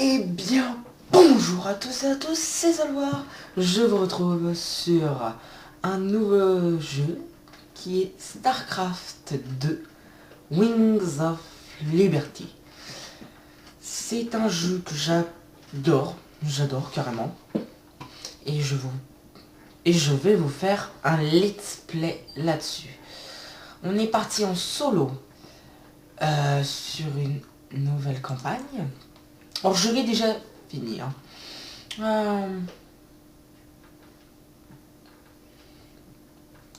Eh bien, bonjour à tous et à tous, c'est Salwar. Je vous retrouve sur un nouveau jeu qui est StarCraft 2 Wings of Liberty. C'est un jeu que j'adore carrément. Et je vais vous faire un let's play là-dessus. On est parti en solo sur une nouvelle campagne. Alors je l'ai déjà fini. On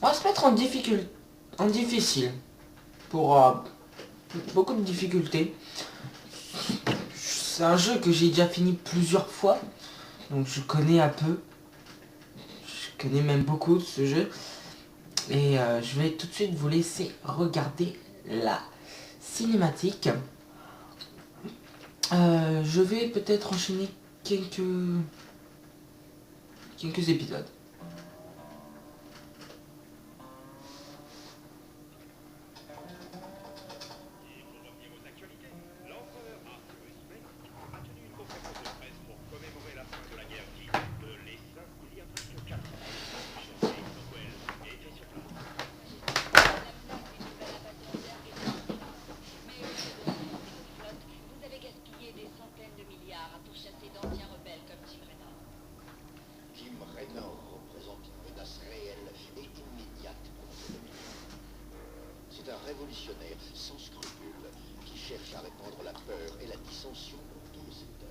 va se mettre en difficile. Pour beaucoup de difficultés. C'est un jeu que j'ai déjà fini plusieurs fois. Donc je connais un peu. Je connais même beaucoup de ce jeu. Et je vais tout de suite vous laisser regarder la cinématique. Je vais peut-être enchaîner quelques épisodes. C'est un révolutionnaire sans scrupules qui cherche à répandre la peur et la dissension dans tout le secteur.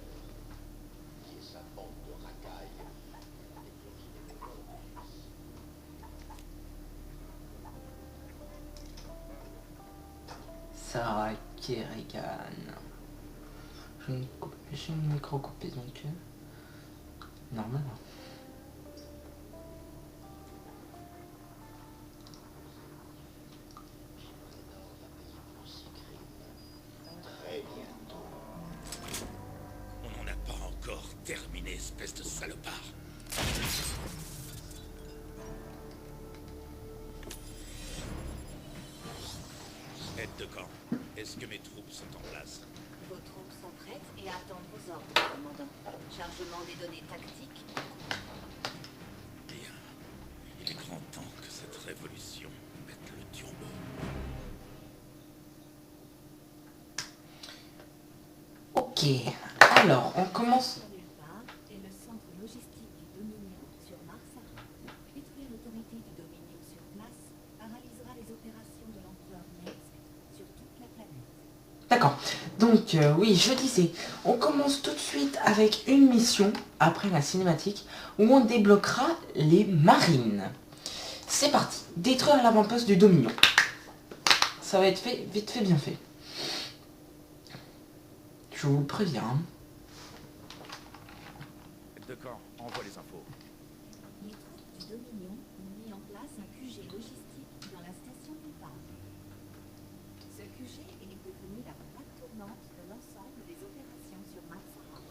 Qui est sa bande de racailles. Sarah Kerrigan. J'ai une micro coupé donc normalement. On n'en a pas encore terminé, espèce de salopard. Aide de camp. Est-ce que mes troupes sont en place? Vos troupes sont prêtes et attendent vos ordres, commandant. Chargement des données tactiques. Bien. Il est grand temps que cette révolution mette le turbo. Ok, alors on commence. Nulle part est le centre logistique du Dominion sur Mars-Ara. Détruire l'autorité du Dominion sur place paralysera les opérations de l'empereur Next sur toute la planète. D'accord, donc oui, je disais, on commence tout de suite avec une mission, après la cinématique, où on débloquera les marines. C'est parti, détruire l'avant-poste du Dominion. Ça va être fait, vite fait, bien fait. Je vous le préviens. Aide de camp, envoie les infos. Les troupes du Dominion ont mis en place un QG logistique dans la station départ. Ce QG est devenu la plaque tournante de l'ensemble des opérations sur Mars-Ara.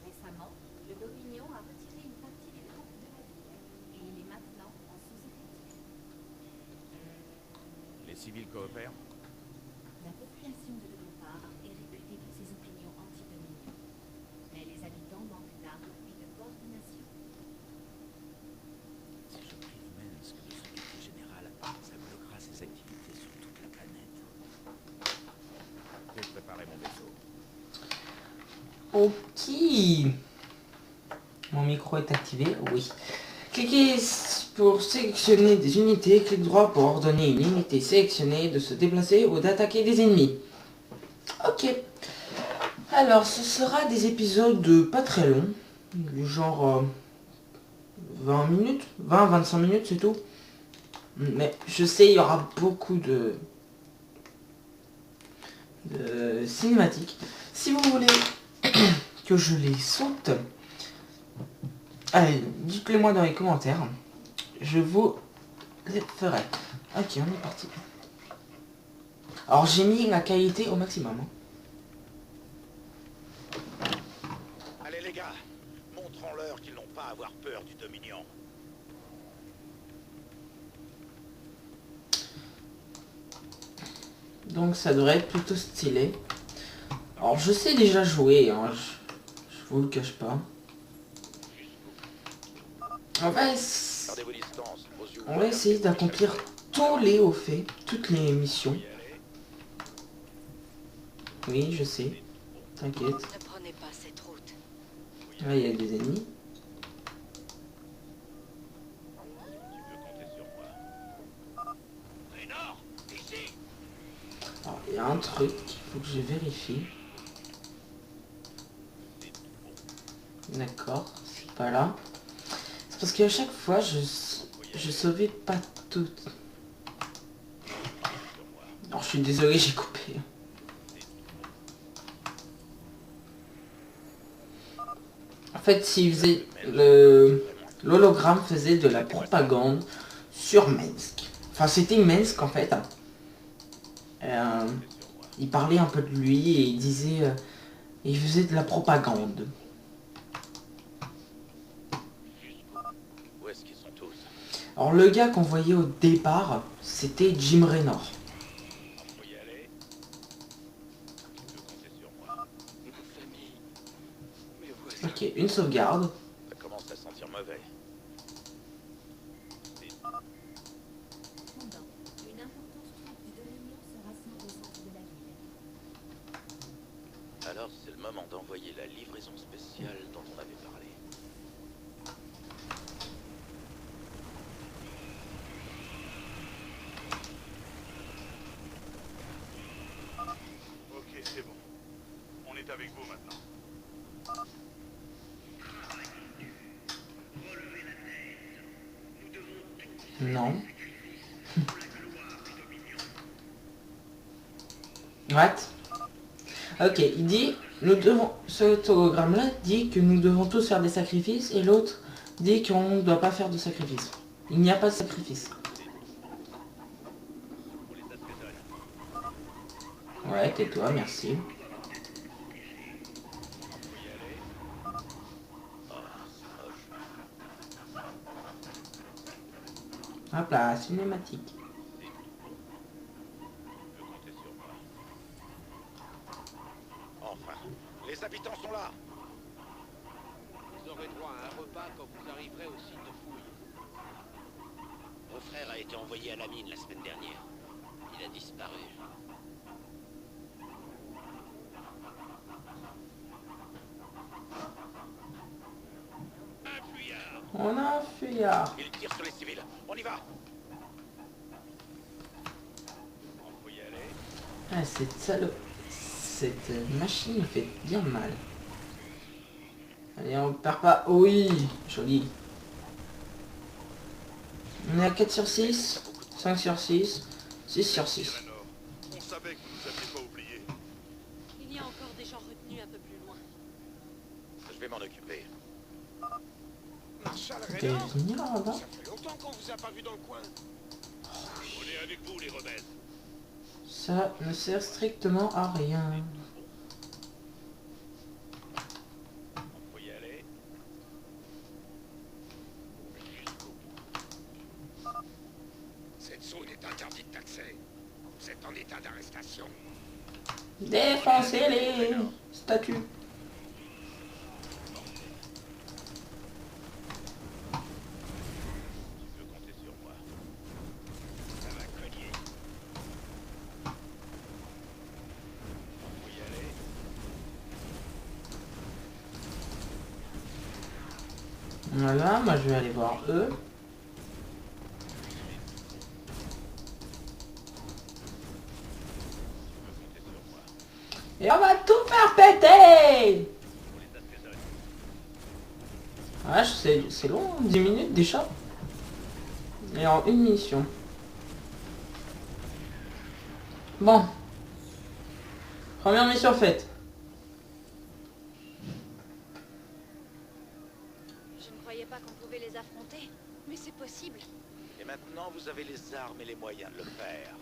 Récemment, le Dominion a retiré une partie des troupes de la ville et il est maintenant en sous-effectif. Les civils coopèrent? La population de départ est réputée pour ses opinions anti-Dominion. Mais les habitants manquent d'armes et de coordination. Si je prive Minsk de son quartier général, ça bloquera ses activités sur toute la planète. J'ai préparé mon vaisseau. Ok. Mon micro est activé, oui. Cliquez pour sélectionner des unités, clic droit pour ordonner une unité sélectionnée de se déplacer ou d'attaquer des ennemis. Ok. Alors, ce sera des épisodes pas très longs, du genre 20 minutes, 20-25 minutes, c'est tout. Mais je sais, il y aura beaucoup de cinématiques. Si vous voulez que je les saute, allez, dites-le moi dans les commentaires. Je vous les ferai. Ok, on est parti. Alors j'ai mis la qualité au maximum. Allez les gars, montrons-leur qu'ils n'ont pas à avoir peur du Dominion. Donc ça devrait être plutôt stylé. Alors je sais déjà jouer, hein. vous le cache pas. On va, Gardez vos distances, vos yeux on va ouverts. essayer d'accomplir tous les hauts faits, toutes les missions. Oui, je sais. T'inquiète. Ne prenez pas cette route. Là, il y a des ennemis. Alors, il y a un truc qu'il faut que je vérifie. D'accord, c'est pas là. C'est parce qu'à chaque fois, je sauvais pas tout. Alors, je suis désolé, j'ai coupé. En fait, s'il faisait l'hologramme faisait de la propagande sur Minsk. Enfin, c'était Minsk en fait. Il parlait un peu de lui et il disait, il faisait de la propagande. Où est-ce qu'ils sont tous? Alors le gars qu'on voyait au départ, c'était Jim Raynor. Faut y aller. Tu peux compter sur moi. Ma famille. Mes voisins. Ok, une sauvegarde. Ça commence à sentir mauvais. Cependant, une importante troupe du Dominion se rassemble au centre de la ville. Alors c'est le moment d'envoyer la livraison spéciale dont on avait parlé. Ok, c'est bon. On est avec vous maintenant. Non. What? Ok, il dit, nous devons, cet hologramme-là dit que nous devons tous faire des sacrifices et l'autre dit qu'on ne doit pas faire de sacrifice. Il n'y a pas de sacrifice. Ouais, tais-toi, merci. Hop là, cinématique. Enfin, les habitants sont là. Vous aurez droit à un repas quand vous arriverez au site de fouille. Mon frère a été envoyé à la mine la semaine dernière. Il a disparu. Un fuyard. On a un fuyard. Ils tirent sur les civils. On y va. Faut y aller. Ah, cette salope. Cette machine fait bien mal. Allez, on perd pas. Oui, joli. On est à 4 sur 6, 5 sur 6, 6 sur 6. Eleanor, on savait que vous nous aviez pas oubliés. Il y a encore des gens retenus un peu plus loin. Je vais m'en occuper. Marshal Ok, Raynor, venir là-bas. ça fait longtemps qu'on vous a pas vu dans le coin. On est avec vous, les rebelles. Ça ne sert strictement à rien. Faut y aller. Cette zone est interdite d'accès. Vous êtes en état d'arrestation. Défoncez les statues. Tu peux compter sur moi. Ça va cogner. Faut y aller. Voilà, moi je vais aller voir eux. Et on va tout faire péter. Ah, c'est long, 10 minutes déjà. Et en une mission. Bon. Première mission faite. Je ne croyais pas qu'on pouvait les affronter, mais c'est possible. Et maintenant, vous avez les armes et les moyens de le faire.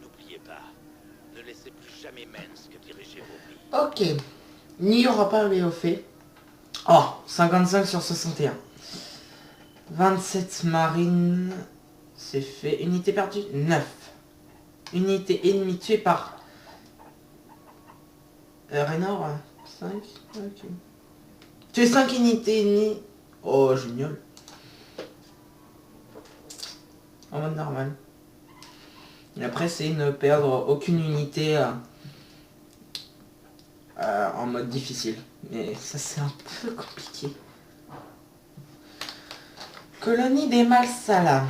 N'oubliez pas, ne laissez plus jamais Minsk diriger vos vies. Ok. Il n'y aura pas les hauts faits. Oh, 55 sur 61. 27 marines. C'est fait. Unité perdue, 9. Unité ennemie tuée par... Raynor, 5. Ok. Tu es 5 unités ennemies. Oh, génial. En mode normal. Et après, c'est ne perdre aucune unité en mode difficile. Mais ça, c'est un peu compliqué. Colonie des Malsala.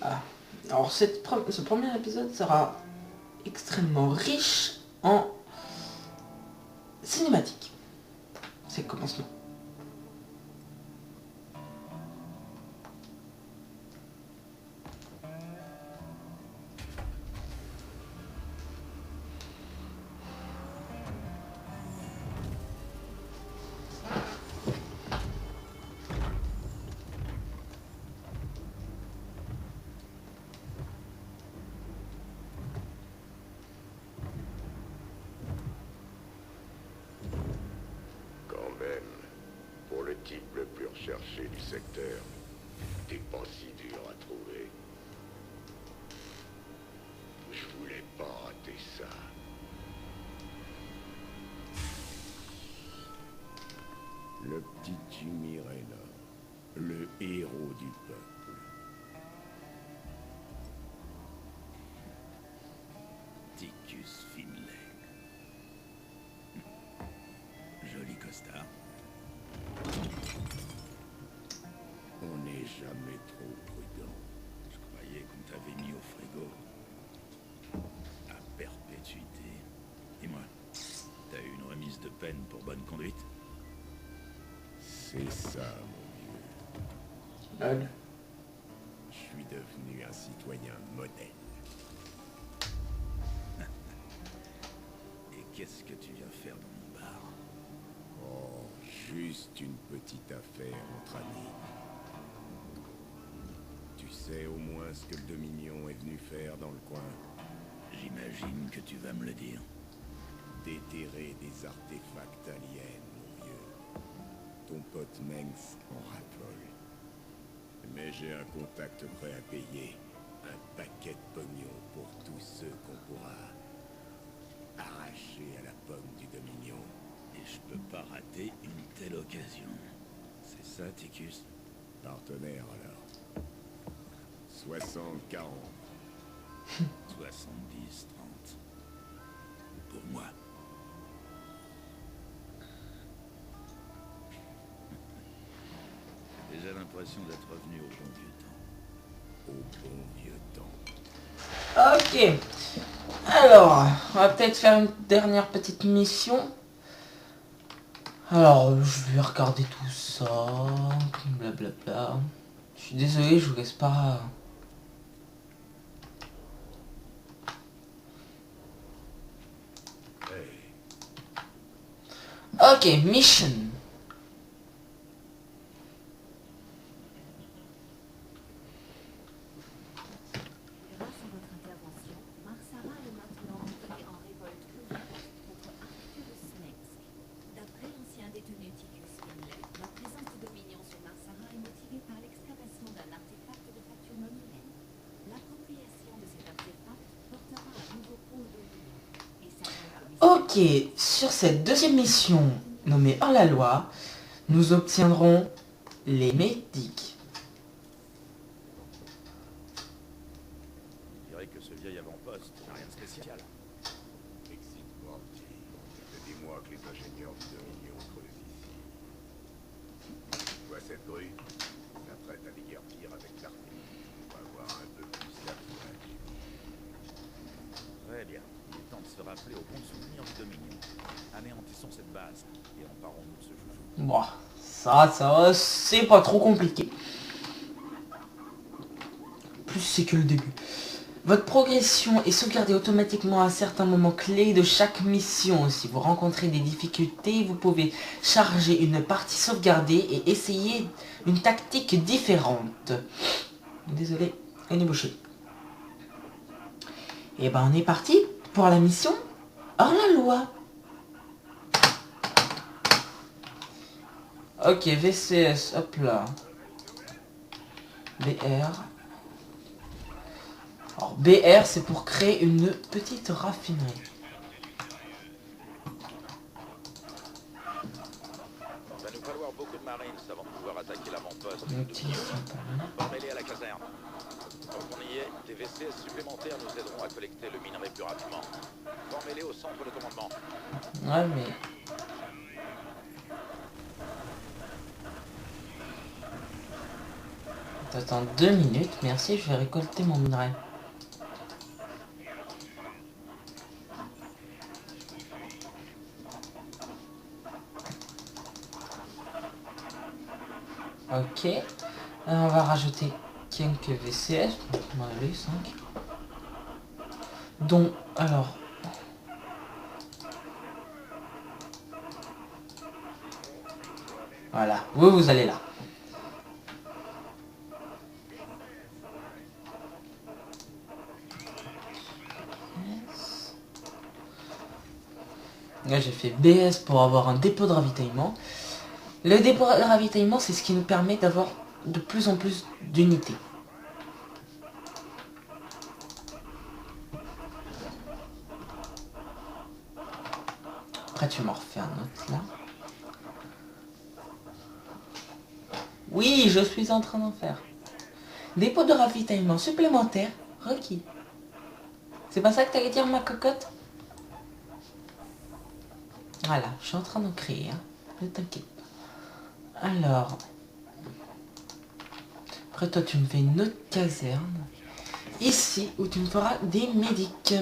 Ah. Alors, ce premier épisode sera extrêmement riche en cinématique. C'est le commencement. Quand même, pour le type le plus recherché du secteur, t'es pas si dur à trouver. Je voulais pas rater ça. Le petit Jimmy Raynor, le héros du peuple. Ticus Finlay. Joli costard. On n'est jamais trop prudent. Je croyais qu'on t'avait mis au frigo. À perpétuité. Dis-moi, t'as eu une remise de peine pour bonne conduite? C'est ça, mon vieux. Lol. Je suis devenu un citoyen modèle. Et qu'est-ce que tu viens faire dans mon bar? Oh, juste une petite affaire entre amis. Tu sais au moins ce que le Dominion est venu faire dans le coin? J'imagine que tu vas me le dire. Déterrer des artefacts aliens, mon vieux. Ton pote Mengs en raffole. Mais j'ai un contact prêt à payer un paquet de pognon pour tous ceux qu'on pourra arracher à la pomme du Dominion. Et je peux pas rater une telle occasion. C'est ça, Ticus? Partenaire alors. 60-40. 70-30. Pour moi. J'ai déjà l'impression d'être revenu au bon vieux temps. Au bon vieux temps. Ok. Alors, on va peut-être faire une dernière petite mission. Alors, je vais regarder tout ça. Blablabla. Je suis désolé, je vous laisse pas... Ok, mission. Grâce à votre intervention, Marsara est maintenant entré en révolte ouverte contre Arcturus Mengs. D'après l'ancien détenu Ticus Finlay, la présence du Dominion sur Marsara est motivée par l'excavation d'un artefact de facture non humaine. L'appropriation de cet artefact portera un nouveau pôle de l'Union. Et ça Ok, sur cette deuxième mission nommée hors-la-loi, nous obtiendrons les médics. Je dirais que ce vieil avant-poste n'a rien de spécial. Excite-moi, petit. Ça fait des mois que les ingénieurs du Dominion creusent ici. Tu vois cette grue? Ça prête à déguerpir avec l'armée. On va avoir un peu plus d'affaires. Très bien. Il est temps de se rappeler au bon souvenir du Dominion. Anéantissons cette base et emparons-nous de ce joujou. Bon, ça, c'est pas trop compliqué. Plus c'est que le début. Votre progression est sauvegardée automatiquement à certains moments clés de chaque mission. Si vous rencontrez des difficultés, vous pouvez charger une partie sauvegardée et essayer une tactique différente. Désolé, elle est bouchée. Et ben on est parti pour la mission hors-la-loi. Ok, VCS, hop là. BR. Alors BR, c'est pour créer une petite raffinerie. Va nous falloir beaucoup de marines avant de pouvoir attaquer l'avant-poste. Ouais, Formez-les à la caserne. Tant qu'on y est, des VCS supplémentaires nous aideront à collecter le minerai plus rapidement. Formez-les au centre de commandement. mais... T'attends 2 minutes, merci, je vais récolter mon minerai. Ok. On va rajouter quelques VCS. On va aller 5. Donc, alors... Voilà, vous allez là. Là, j'ai fait BS pour avoir un dépôt de ravitaillement. Le dépôt de ravitaillement, c'est ce qui nous permet d'avoir de plus en plus d'unités. Après, tu m'en refais un autre là. Oui, je suis en train d'en faire. Dépôt de ravitaillement supplémentaire requis. C'est pas ça que t'allais dire, ma cocotte? Voilà, je suis en train d'en créer, hein. Ne t'inquiète pas. Alors... Après toi, tu me fais une autre caserne. Ici, où tu me feras des médics.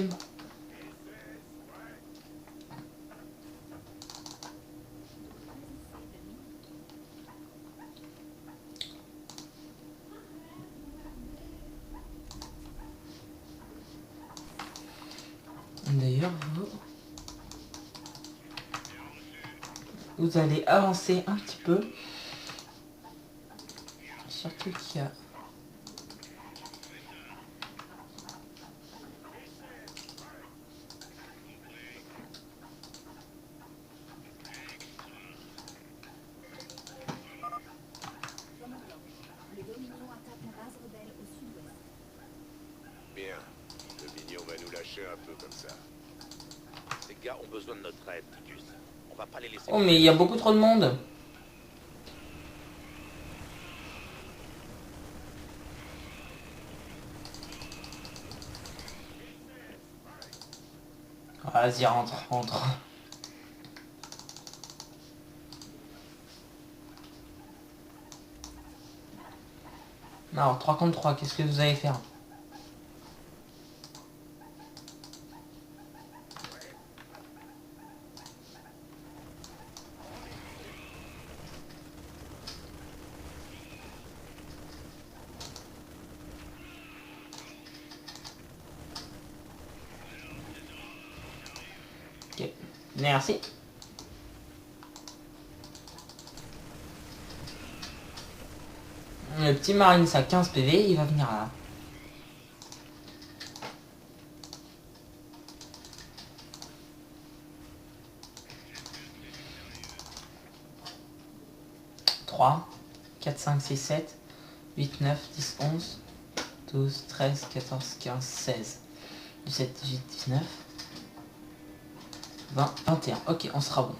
D'ailleurs, vous allez avancer un petit peu. Surtout qu'il y a... Les Dominions attaquent la base rebelle au sud-ouest. Bien. Le mignon va nous lâcher un peu comme ça. Ces gars ont besoin de notre aide, Titus. On va pas les laisser... Oh, mais il y a beaucoup trop de monde. Vas-y, rentre, rentre. Alors, 3 contre 3, qu'est-ce que vous allez faire? Ok, merci. Le petit Marines à 15 PV, il va venir là. Trois, 4, 5, 6, 7, 8, 9, 10, 11, 12, 13, 14, 15, 16, 17, 18, 19, 20, 21. Ok, on sera bon.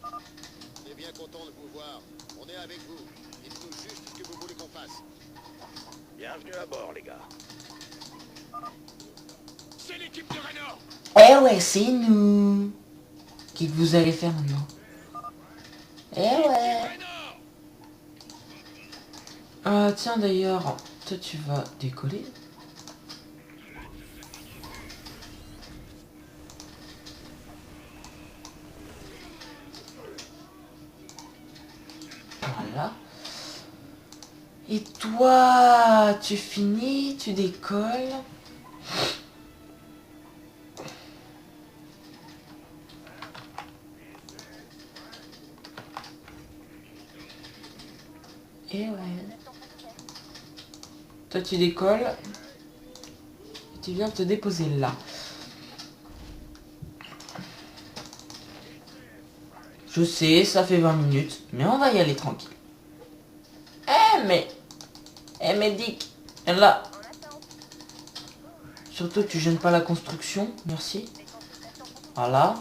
On est bien content de vous voir. On est avec vous. Dites-nous juste ce que vous voulez qu'on fasse. Bienvenue à bord, les gars. C'est l'équipe de Raynor. Eh ouais, c'est nous. Qu'est-ce que vous allez faire maintenant? Eh ouais. Raynor. Ah tiens d'ailleurs, toi tu vas décoller. Voilà. Et toi, tu finis, tu décolles. Et ouais. Toi tu décolles. Et tu viens te déposer là. Je sais, ça fait 20 minutes, mais on va y aller tranquille. Eh mais... Eh médic, là. Surtout tu gênes pas la construction, merci. Voilà.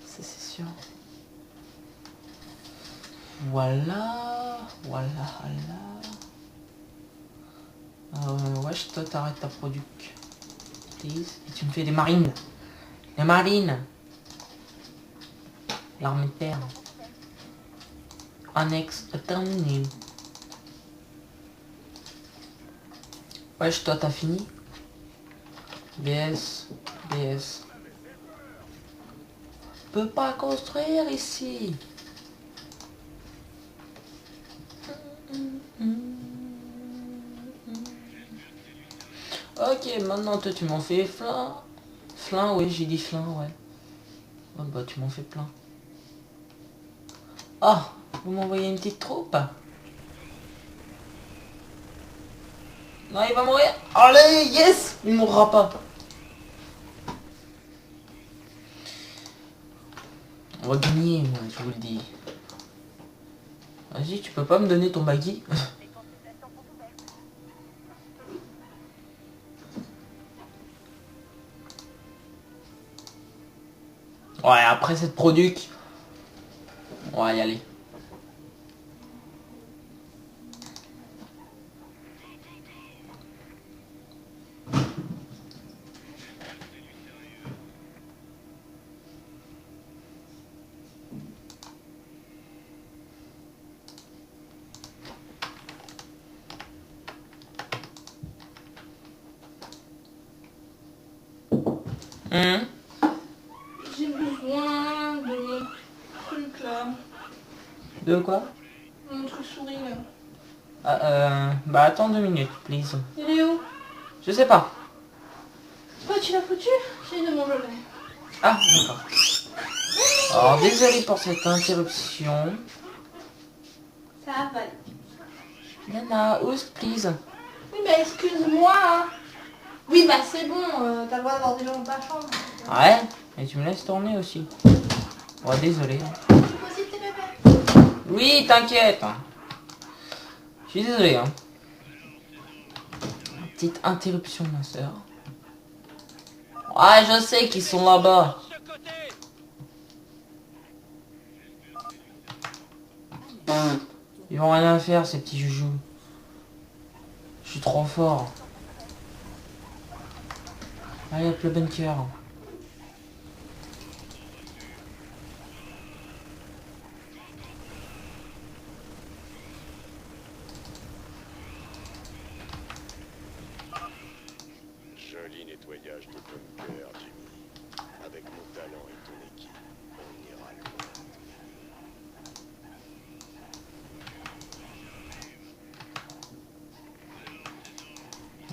Ça c'est sûr. Voilà. Wesh, toi t'arrêtes ta produc. Please. Et tu me fais des marines. Les marines. L'armée de terre. Annexe terminé. Wesh, toi t'as fini. BS. Peut pas construire ici. Ok, maintenant toi tu m'en fais plein. Oui, j'ai dit flin, ouais. Oh, bah tu m'en fais plein. Ah, vous m'envoyez une petite troupe. Non, il va mourir. Allez, yes. Il mourra pas. On va gagner, moi, je vous le dis. Vas-y, tu peux pas me donner ton baggy? Ouais, après cette produc, on va y aller. J'ai besoin de mon truc là. De quoi? Mon truc souris là. Bah attends 2 minutes, please. Il est où? Je sais pas. Pourquoi tu l'as foutu? J'ai de mon jolet. Ah, d'accord. Alors, désolé pour cette interruption. Ça va. Nana, oust, please. Oui, bah excuse-moi. Hein. Oui, bah c'est bon, t'as le droit d'avoir des gens dans ta chambre. Ouais, et tu me laisses tourner aussi. Ouais, désolé. Tu peux aussi tes bébés. Oui, t'inquiète. Je suis désolé, hein. Petite interruption, ma soeur. Ouais, je sais qu'ils sont là-bas. Ils vont rien faire, ces petits joujoux. Je suis trop fort. Allez hop, le bunker. Joli nettoyage de bunker, Jimmy. Avec mon talent et ton équipe, on ira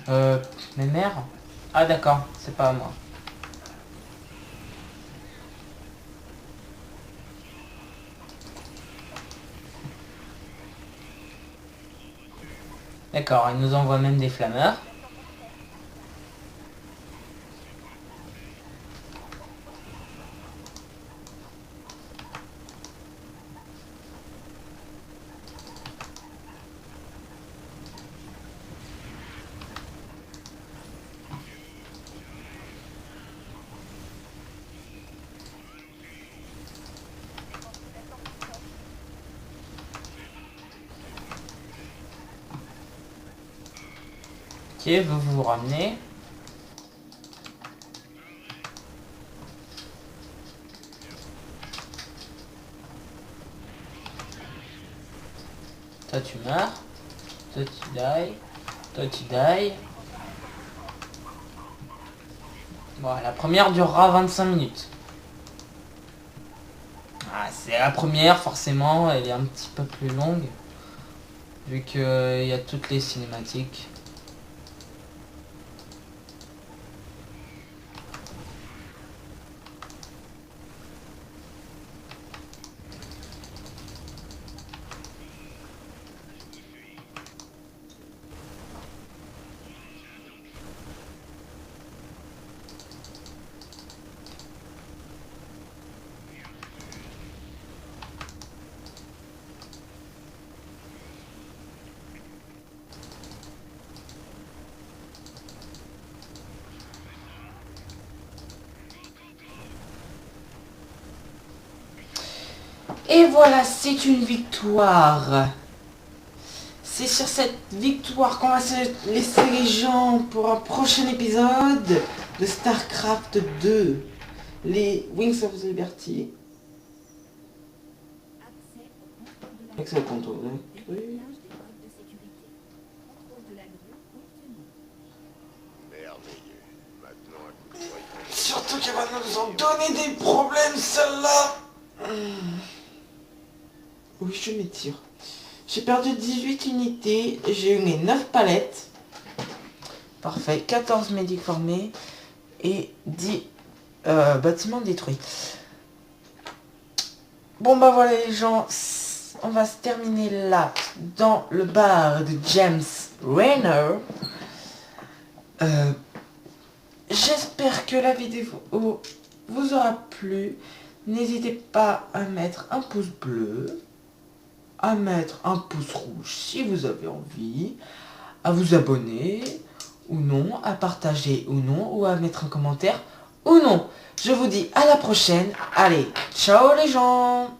loin. Mes mères? Ah d'accord, c'est pas à moi. D'accord, ils nous envoient même des flammeurs. Ok, vous vous ramenez. Toi tu meurs. Toi tu die. Toi tu die. Bon, la première durera 25 minutes. Ah, c'est la première, forcément, elle est un petit peu plus longue. Vu qu'il y a toutes les cinématiques. Et voilà, c'est une victoire. C'est sur cette victoire qu'on va se laisser les gens pour un prochain épisode de StarCraft 2. Les Wings of Liberty. Accès au contrôle de la Accès au contrôle. Oui. déverrouillage des codes de sécurité. Contrôle de la grue obtenu. Merveilleux. Maintenant, un coup de poing. Surtout qu'elle va nous en donner des problèmes, celle-là. Oui, je m'étire. J'ai perdu 18 unités. J'ai eu mes 9 palettes. Parfait. 14 médics formés. Et 10 bâtiments détruits. Bon bah voilà les gens. On va se terminer là. Dans le bar de James Raynor. J'espère que la vidéo vous aura plu. N'hésitez pas à mettre un pouce bleu, à mettre un pouce rouge si vous avez envie, à vous abonner ou non, à partager ou non, ou à mettre un commentaire ou non. Je vous dis à la prochaine. Allez, ciao les gens!